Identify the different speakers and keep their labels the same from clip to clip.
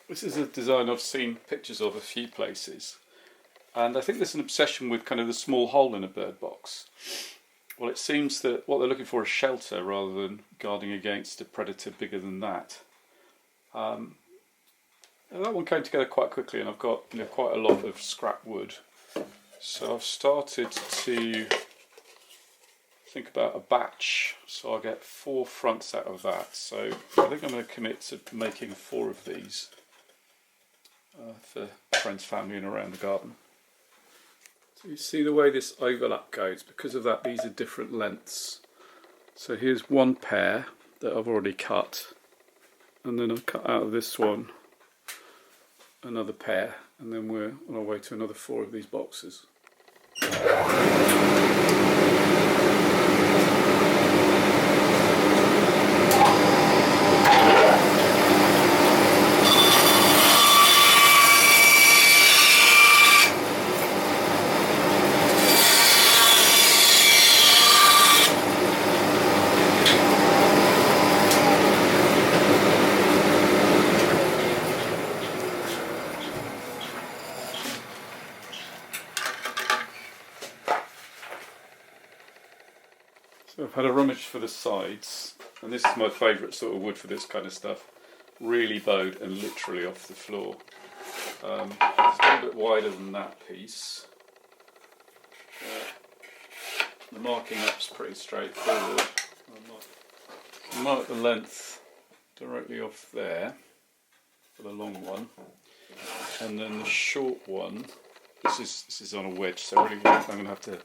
Speaker 1: This is a design I've seen pictures of a few places, and I think there's an obsession with kind of the small hole in a bird box. Well, it seems that what they're looking for is shelter rather than guarding against a predator bigger than that. That one came together quite quickly, and I've got quite a lot of scrap wood. So I've started to think about a batch, so I'll get 4 fronts out of that. So I think I'm going to commit to making 4 of these for friends, family and around the garden. So you see the way this overlap goes. Because of that, these are different lengths. So here's one pair that I've already cut, and then I've cut out of this one another pair, and then we're on our way to another 4 of these boxes. So I've had a rummage for the sides, and this is my favourite sort of wood for this kind of stuff. Really bowed and literally off the floor. It's a little bit wider than that piece. The marking up's pretty straightforward. I'll mark the length directly off there for the long one, and then the short one. This is on a wedge, so really I'm going to have to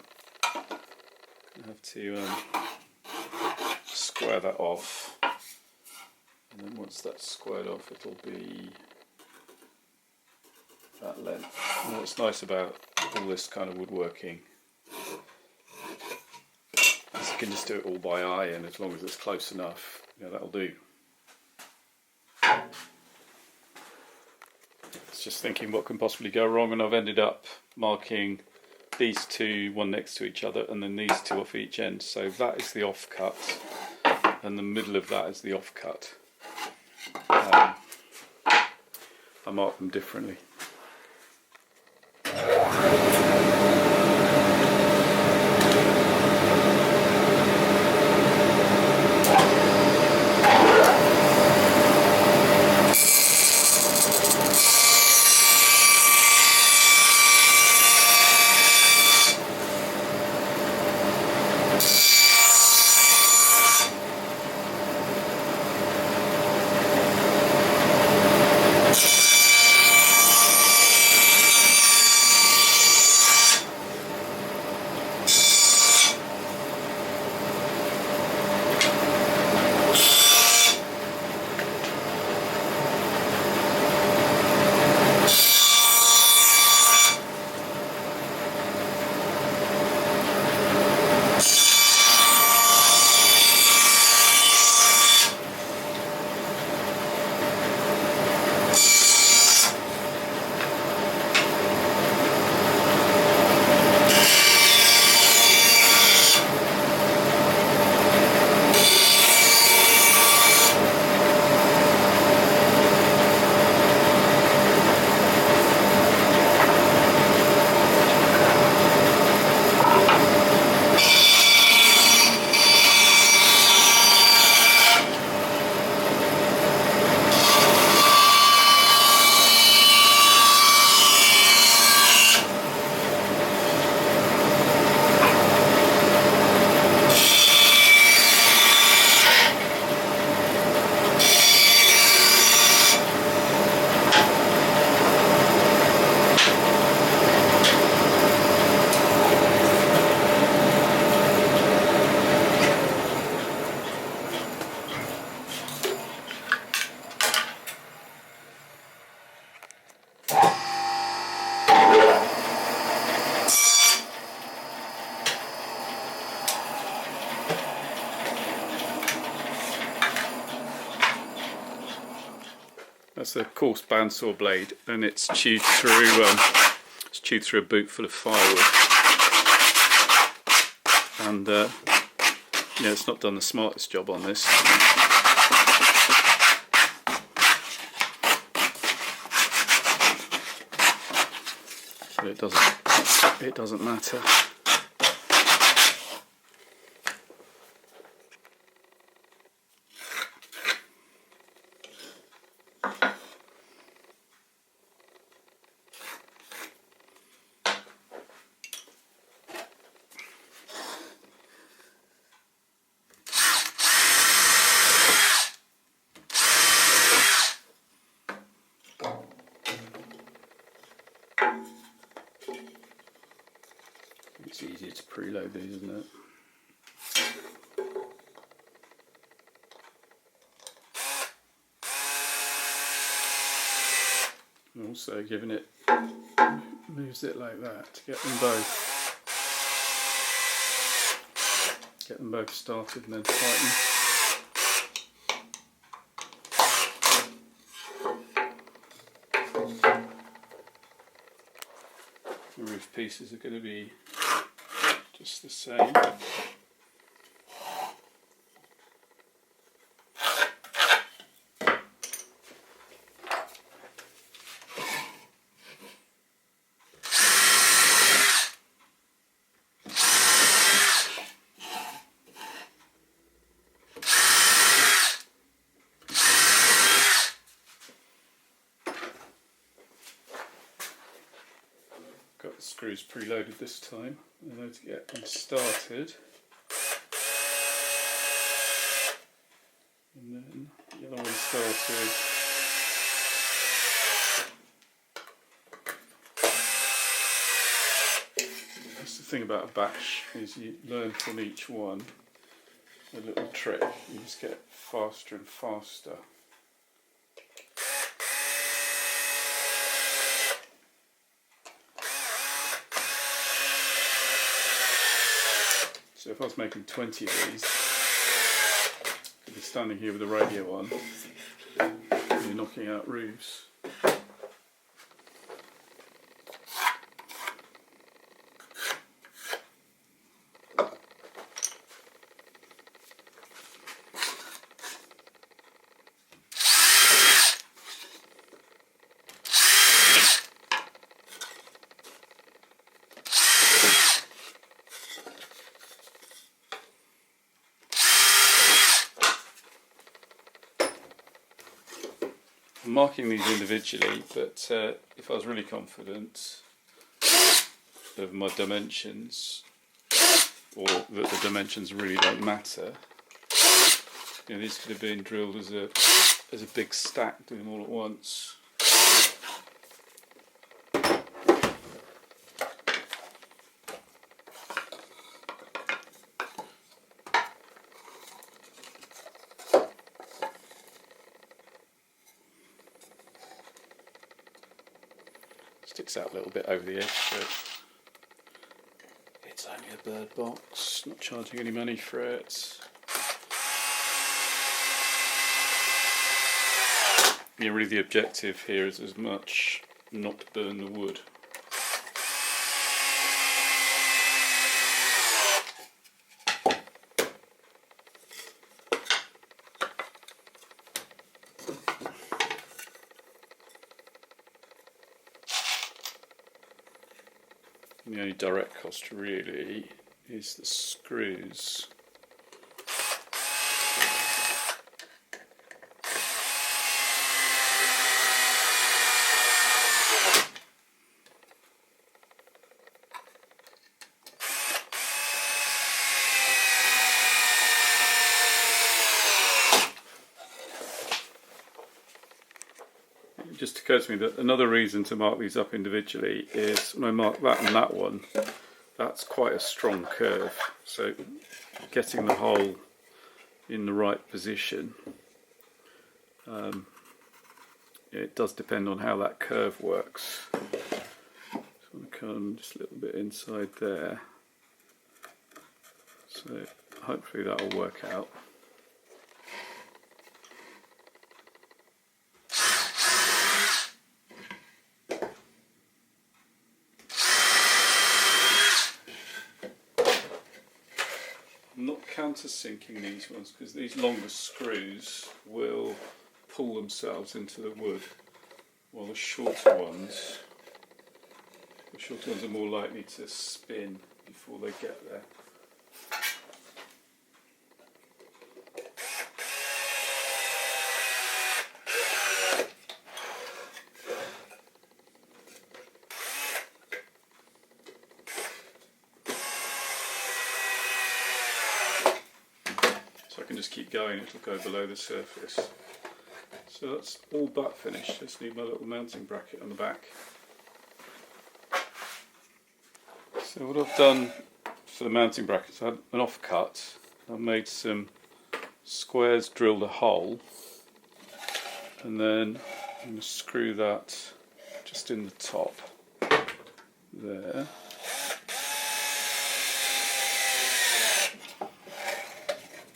Speaker 1: square that off, and then once that's squared off, it'll be that length. And what's nice about all this kind of woodworking is you can just do it all by eye, and as long as it's close enough, that'll do. It's just thinking what can possibly go wrong, and I've ended up marking these 2, one next to each other, and then these 2 off each end. So that is the offcut, and the middle of that is the offcut. I mark them differently. That's a coarse bandsaw blade, and it's chewed through a boot full of firewood. And it's not done the smartest job on this. but it doesn't matter. It's easier to preload these, isn't it? And also giving it, moves it like that to get them both started and then tighten. The roof pieces are going to be just the same. Got the screws preloaded this time. I know to get them started. And then the other one started. That's the thing about a batch, is you learn from each one a little trick. You just get faster and faster. So if I was making 20 of these, I'd be standing here with the radio on, and you're knocking out roofs. I'm marking these individually, but if I was really confident of my dimensions, or that the dimensions really don't matter, you know, these could have been drilled as a big stack, doing them all at once. Sticks out a little bit over the edge, but it's only a bird box, not charging any money for it. Yeah, really the objective here is as much not to burn the wood. The only direct cost really is the screws. It just occurs to me that another reason to mark these up individually is when I mark that and that one, that's quite a strong curve, so getting the hole in the right position, it does depend on how that curve works. So I'm going to come just a little bit inside there, so hopefully that will work out. I'm not countersinking these ones because these longer screws will pull themselves into the wood, while the shorter ones The shorter ones are more likely to spin before they get there. So I can just keep going, it'll go below the surface. So that's all but finished. Just need my little mounting bracket on the back. So what I've done for the mounting brackets, I had an offcut. I've made some squares, drilled a hole, and then I'm going to screw that just in the top there.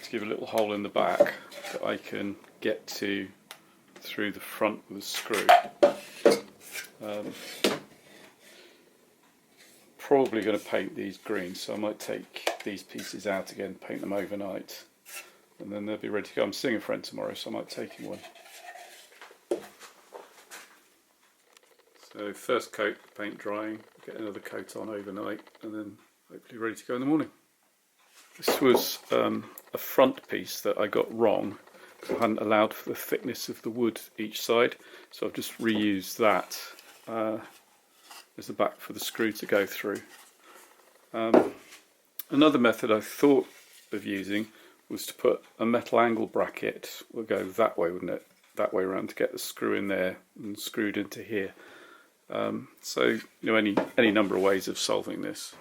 Speaker 1: To give a little hole in the back that I can get to through the front with a screw. Probably going to paint these green, so I might take these pieces out again, paint them overnight, and then they'll be ready to go. I'm seeing a friend tomorrow, so I might take him one. So first coat, paint drying, get another coat on overnight, and then hopefully ready to go in the morning. This was a front piece that I got wrong. I hadn't allowed for the thickness of the wood each side, so I've just reused that as the back for the screw to go through. Another method I thought of using was to put a metal angle bracket. We'll go that way, wouldn't it? That way around to get the screw in there and screwed into here. So you know, any number of ways of solving this.